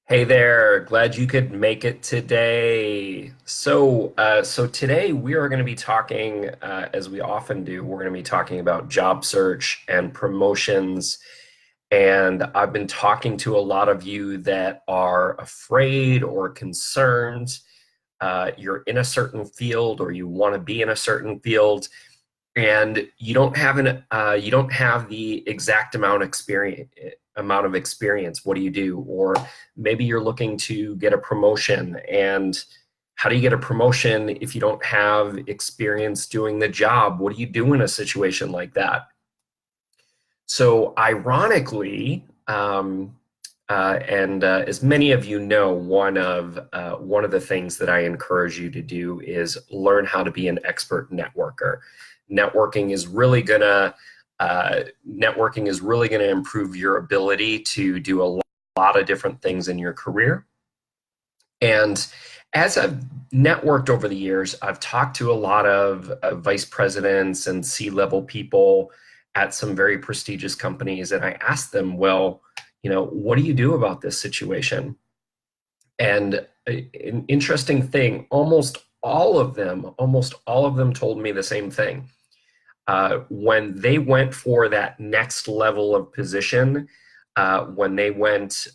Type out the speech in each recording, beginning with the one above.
Hey there, glad you could make it today. So today we are going to be talking, as we often do, we're going to be talking about job search and promotions. And I've been talking to a lot of you that are afraid or concerned. You're in a certain field or you want to be in a certain field, and you don't have the exact amount of experience. What do you do? Or maybe you're looking to get a promotion, and how do you get a promotion if you don't have experience doing the job? What do you do in a situation like that? So ironically, and as many of you know, one of the things that I encourage you to do is learn how to be an expert networker. Networking is really gonna Networking is really gonna improve your ability to do a lot of different things in your career. And as I've networked over the years, I've talked to a lot of vice presidents and C-level people at some very prestigious companies, and I asked them, well, what do you do about this situation? And an interesting thing, almost all of them told me the same thing. When they went for that next level of position, when they went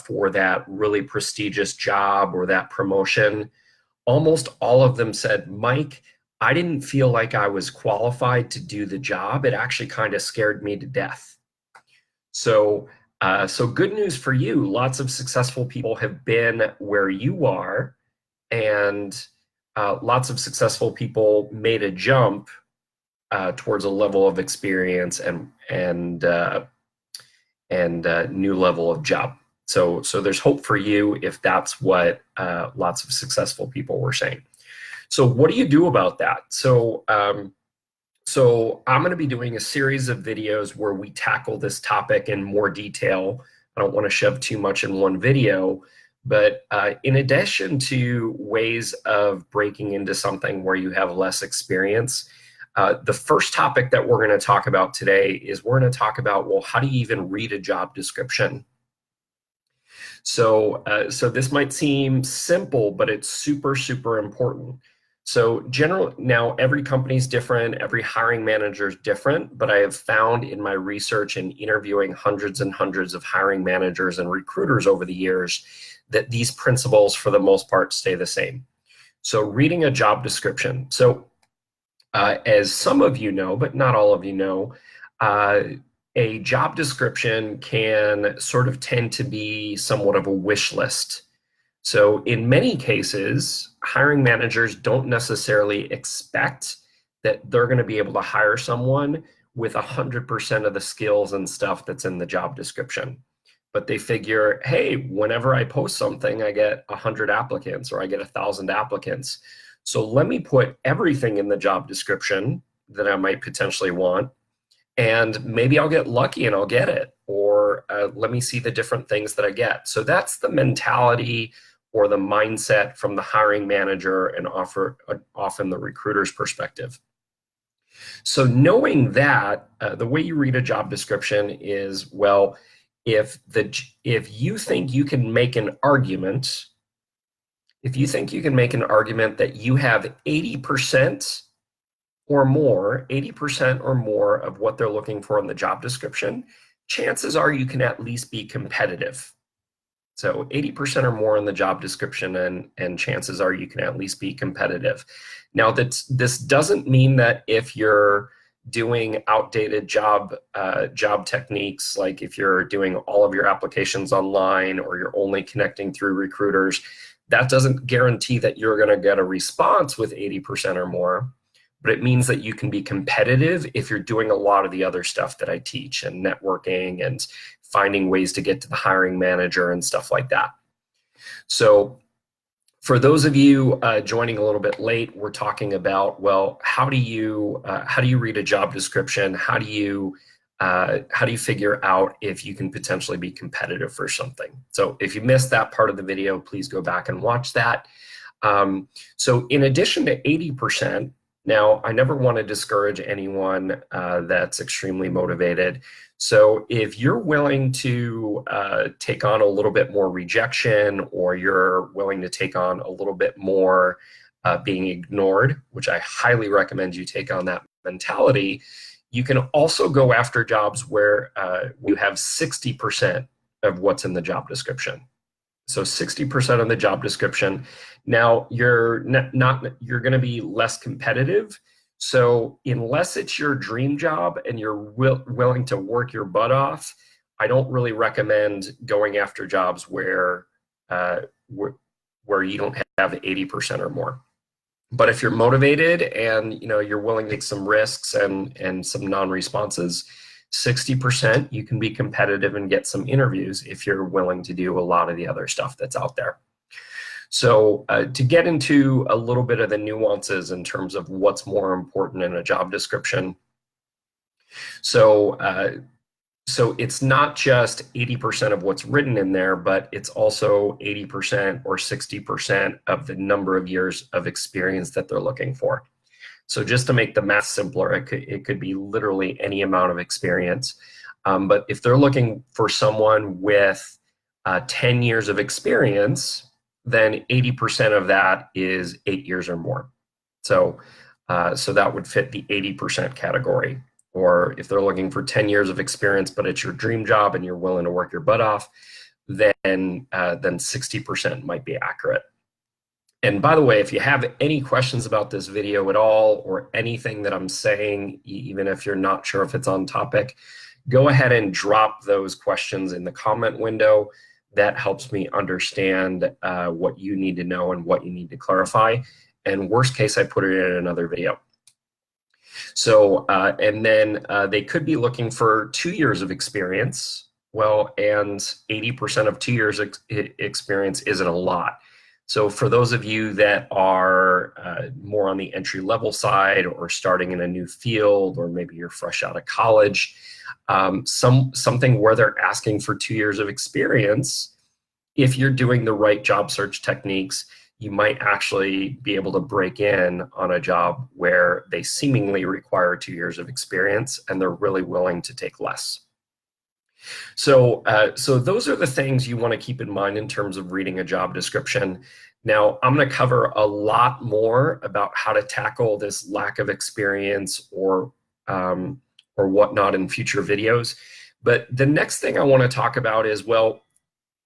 for that really prestigious job or that promotion, almost all of them said, Mike, I didn't feel like I was qualified to do the job. It actually kind of scared me to death. So good news for you. Lots of successful people have been where you are, and lots of successful people made a jump towards a level of experience and new level of job. So there's hope for you if that's what lots of successful people were saying. So what do you do about that? So I'm going to be doing a series of videos where we tackle this topic in more detail. I don't want to shove too much in one video, but in addition to ways of breaking into something where you have less experience, the first topic that we're going to talk about today is we're going to talk about, well, how do you even read a job description? So this might seem simple, but it's super, super important. So now every company is different, every hiring manager is different, but I have found in my research and interviewing hundreds and hundreds of hiring managers and recruiters over the years that these principles, for the most part, stay the same. So reading a job description. So as some of you know, but not all of you know, a job description can sort of tend to be somewhat of a wish list. So in many cases, hiring managers don't necessarily expect that they're going to be able to hire someone with 100% of the skills and stuff that's in the job description. But they figure, hey, whenever I post something, I get 100 applicants or I get 1,000 applicants. So let me put everything in the job description that I might potentially want, and maybe I'll get lucky and I'll get it, or let me see the different things that I get. So that's the mentality or the mindset from the hiring manager and often the recruiter's perspective. So knowing that, the way you read a job description is, well, if you think you can make an argument, if you think you can make an argument that you have 80% or more, 80% or more of what they're looking for in the job description, chances are you can at least be competitive. So 80% or more in the job description, and chances are you can at least be competitive. Now, this doesn't mean that if you're doing outdated job techniques, like if you're doing all of your applications online or you're only connecting through recruiters, that doesn't guarantee that you're going to get a response with 80% or more. But it means that you can be competitive if you're doing a lot of the other stuff that I teach, and networking and finding ways to get to the hiring manager and stuff like that. So for those of you joining a little bit late, we're talking about, well, how do you read a job description? How do you figure out if you can potentially be competitive for something? So if you missed that part of the video, please go back and watch that. So in addition to 80%, Now, I never want to discourage anyone that's extremely motivated. So if you're willing to take on a little bit more rejection, or you're willing to take on a little bit more being ignored, which I highly recommend you take on that mentality, you can also go after jobs where you have 60% of what's in the job description. So 60% of the job description. Now you're you're going to be less competitive. So unless it's your dream job and you're willing to work your butt off, I don't really recommend going after jobs where you don't have 80% or more. But if you're motivated and you're willing to take some risks and some non-responses, 60% you can be competitive and get some interviews if you're willing to do a lot of the other stuff that's out there. So to get into a little bit of the nuances in terms of what's more important in a job description. So it's not just 80% of what's written in there, but it's also 80% or 60% of the number of years of experience that they're looking for. So just to make the math simpler, it could be literally any amount of experience. But if they're looking for someone with 10 years of experience, then 80% of that is 8 years or more. So that would fit the 80% category. Or if they're looking for 10 years of experience, but it's your dream job and you're willing to work your butt off, then 60% might be accurate. And by the way, if you have any questions about this video at all, or anything that I'm saying, even if you're not sure if it's on topic, go ahead and drop those questions in the comment window. That helps me understand what you need to know and what you need to clarify. And worst case, I put it in another video. So, and then they could be looking for 2 years of experience. Well, and 80% of 2 years experience isn't a lot. So for those of you that are more on the entry level side, or starting in a new field, or maybe you're fresh out of college, something where they're asking for 2 years of experience, if you're doing the right job search techniques, you might actually be able to break in on a job where they seemingly require 2 years of experience and they're really willing to take less. So those are the things you want to keep in mind in terms of reading a job description. Now, I'm going to cover a lot more about how to tackle this lack of experience or whatnot in future videos. But the next thing I want to talk about is, well,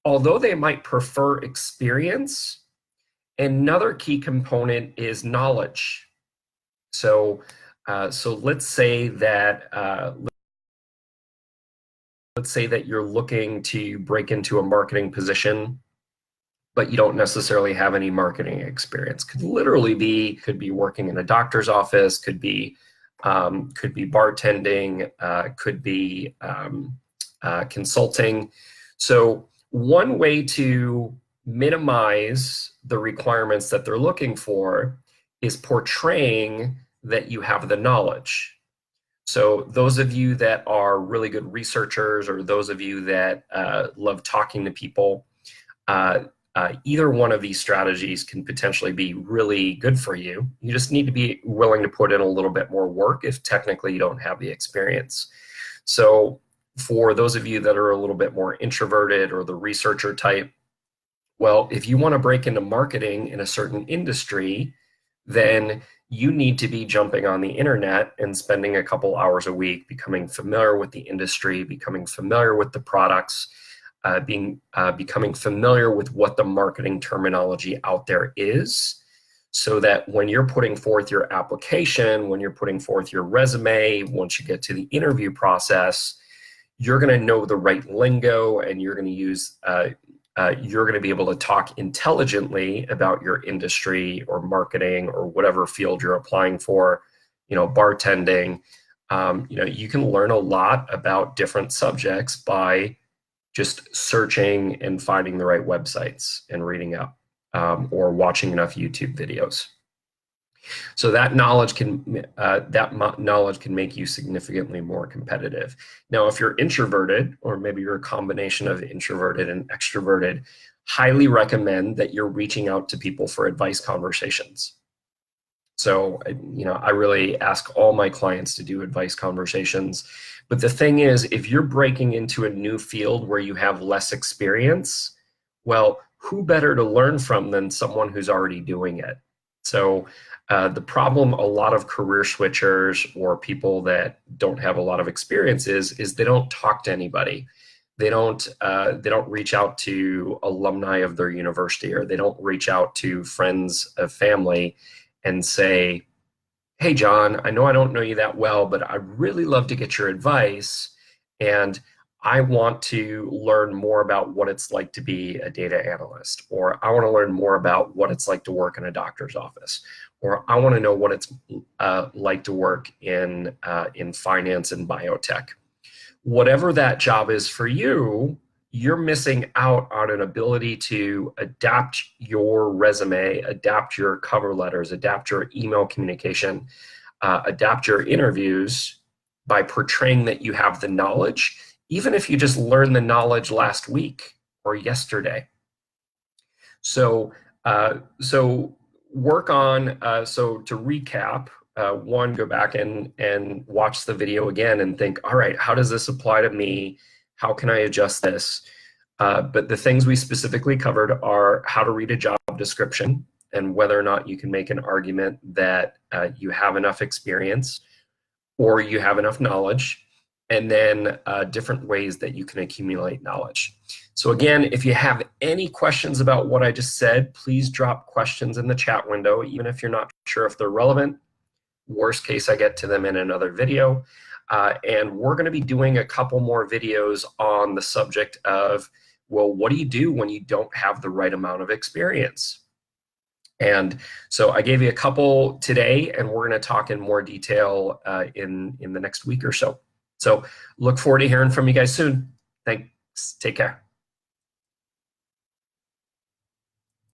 although they might prefer experience, another key component is knowledge. So let's say that you're looking to break into a marketing position, but you don't necessarily have any marketing experience. Could be working in a doctor's office, could be bartending, could be consulting. So one way to minimize the requirements that they're looking for is portraying that you have the knowledge. So those of you that are really good researchers, or those of you that love talking to people, either one of these strategies can potentially be really good for you. You just need to be willing to put in a little bit more work if technically you don't have the experience. So for those of you that are a little bit more introverted, or the researcher type, well, if you want to break into marketing in a certain industry, then you need to be jumping on the internet and spending a couple hours a week becoming familiar with the industry, becoming familiar with the products, becoming familiar with what the marketing terminology out there is, so that when you're putting forth your application, when you're putting forth your resume, once you get to the interview process, you're going to know the right lingo, and you're going to use you're going to be able to talk intelligently about your industry or marketing or whatever field you're applying for, bartending. You can learn a lot about different subjects by just searching and finding the right websites and reading up, or watching enough YouTube videos. So that knowledge can make you significantly more competitive. Now, if you're introverted, or maybe you're a combination of introverted and extroverted, highly recommend that you're reaching out to people for advice conversations. So, I really ask all my clients to do advice conversations. But the thing is, if you're breaking into a new field where you have less experience, well, who better to learn from than someone who's already doing it? So, the problem a lot of career switchers or people that don't have a lot of experience is they don't talk to anybody. They don't reach out to alumni of their university, or they don't reach out to friends of family and say, "Hey, John, I know I don't know you that well, but I'd really love to get your advice. And I want to learn more about what it's like to be a data analyst, or I want to learn more about what it's like to work in a doctor's office, or I want to know what it's like to work in finance and biotech." Whatever that job is for you, you're missing out on an ability to adapt your resume, adapt your cover letters, adapt your email communication, adapt your interviews by portraying that you have the knowledge, even if you just learned the knowledge last week or yesterday. So work on, so to recap, one, go back and watch the video again and think, all right, how does this apply to me? How can I adjust this? But the things we specifically covered are how to read a job description and whether or not you can make an argument that you have enough experience or you have enough knowledge, and then different ways that you can accumulate knowledge. So again, if you have any questions about what I just said, please drop questions in the chat window, even if you're not sure if they're relevant. Worst case, I get to them in another video. And we're going to be doing a couple more videos on the subject of, well, what do you do when you don't have the right amount of experience? And so I gave you a couple today, and we're going to talk in more detail in the next week or so. So look forward to hearing from you guys soon. Thanks. Take care.